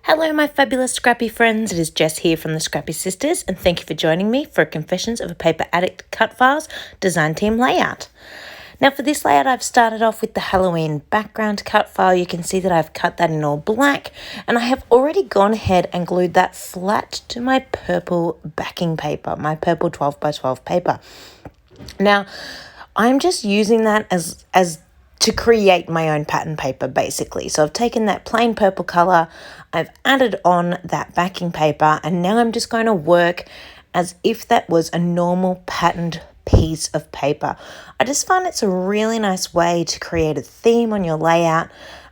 Hello, my fabulous Scrappy friends. It is Jess here from the Scrappy Sisters, and thank you for joining me for Confessions of a Paper Addict Cutfiles design team layout. Now, for this layout, I've started off with the Halloween background cut file. You can see that I've cut that in all black, and I have already gone ahead and glued that flat to my purple backing paper, my purple 12x12 paper. Now, I'm just using that as to create my own pattern paper, basically. So I've taken that plain purple color, I've added on that backing paper, and now I'm just going to work as if that was a normal patterned piece of paper. I just find it's a really nice way to create a theme on your layout,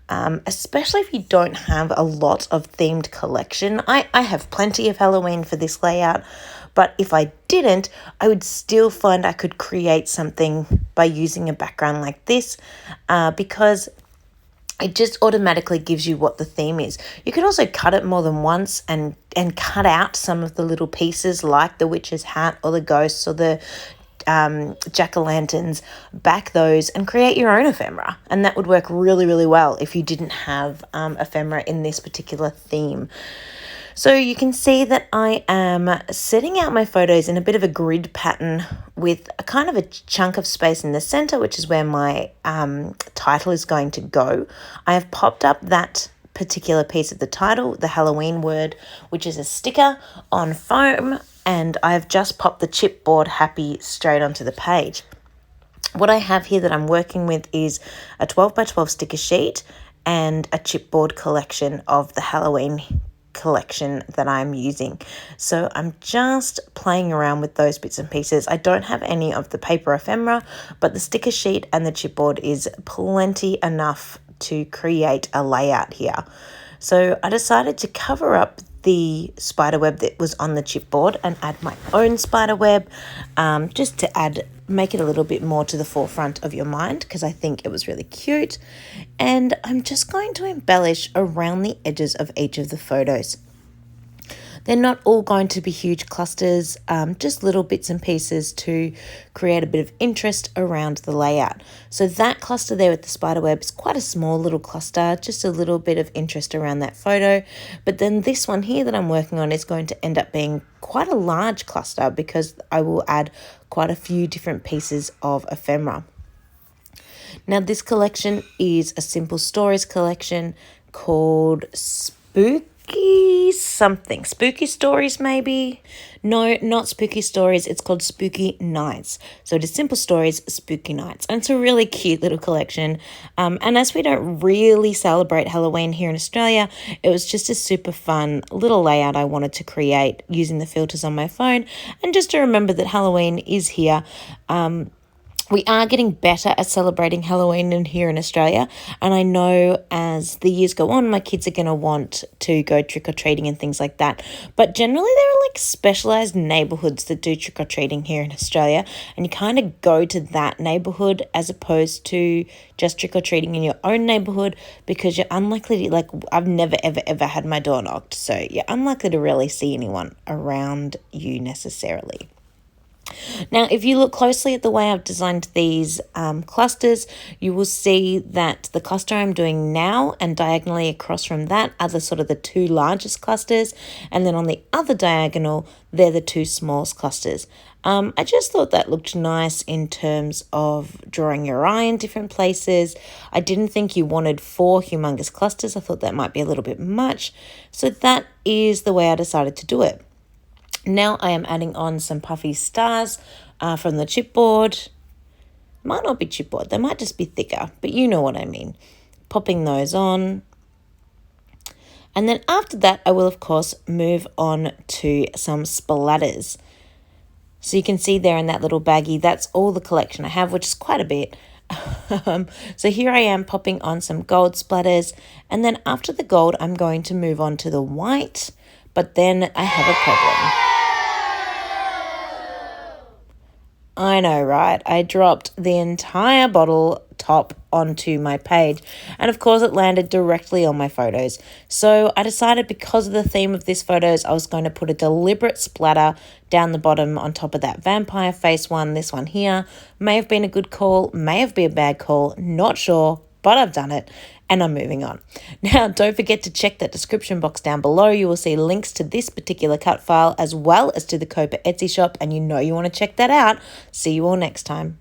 especially if you don't have a lot of themed collection. I have plenty of Halloween for this layout, but if I didn't, I would still find I could create something by using a background like this, because it just automatically gives you what the theme is. You could also cut it more than once and cut out some of the little pieces like the witch's hat or the ghosts or the jack-o'-lanterns, back those and create your own ephemera. And that would work really, really well if you didn't have ephemera in this particular theme. So you can see that I am setting out my photos in a bit of a grid pattern with a kind of a chunk of space in the center, which is where my title is going to go. I have popped up that particular piece of the title, the Halloween word, which is a sticker on foam, and I've just popped the chipboard happy straight onto the page. What I have here that I'm working with is a 12x12 sticker sheet and a chipboard collection of the Halloween collection that I'm using. So I'm just playing around with those bits and pieces. I don't have any of the paper ephemera, but the sticker sheet and the chipboard is plenty enough to create a layout here. So I decided to cover up the spider web that was on the chipboard and add my own spider web, just to make it a little bit more to the forefront of your mind, because I think it was really cute. And I'm just going to embellish around the edges of each of the photos. They're not all going to be huge clusters, just little bits and pieces to create a bit of interest around the layout. So that cluster there with the spider web is quite a small little cluster, just a little bit of interest around that photo. But then this one here that I'm working on is going to end up being quite a large cluster because I will add quite a few different pieces of ephemera. Now, this collection is a simple stories collection called Spooky Stories, maybe? No, not Spooky Stories. It's called Spooky Nights. So it is Simple Stories, Spooky Nights. And it's a really cute little collection. And as we don't really celebrate Halloween here in Australia, it was just a super fun little layout I wanted to create using the filters on my phone. And just to remember that Halloween is here. We are getting better at celebrating Halloween here in Australia, and I know as the years go on, my kids are going to want to go trick-or-treating and things like that. But generally, there are like specialised neighbourhoods that do trick-or-treating here in Australia, and you kind of go to that neighbourhood as opposed to just trick-or-treating in your own neighbourhood, because you're unlikely to, I've never, ever had my door knocked, so you're unlikely to really see anyone around you necessarily. Now, if you look closely at the way I've designed these clusters, you will see that the cluster I'm doing now and diagonally across from that are the two largest clusters. And then on the other diagonal, they're the two smallest clusters. I just thought that looked nice in terms of drawing your eye in different places. I didn't think you wanted 4 humongous clusters. I thought that might be a little bit much. So that is the way I decided to do it. Now I am adding on some puffy stars from the chipboard. Might not be chipboard, they might just be thicker, but you know what I mean. Popping those on. And then after that, I will, of course, move on to some splatters. So you can see there in that little baggie, that's all the collection I have, which is quite a bit. So here I am popping on some gold splatters. And then after the gold, I'm going to move on to the white. But then I have a problem. I know, right? I dropped the entire bottle top onto my page, and of course it landed directly on my photos. So I decided, because of the theme of these photos, I was going to put a deliberate splatter down the bottom on top of that vampire face one. This one here may have been a good call, may have been a bad call, not sure, but I've done it and I'm moving on. Now, don't forget to check that description box down below. You will see links to this particular cut file as well as to the COAPA Etsy shop, and you know you want to check that out. See you all next time.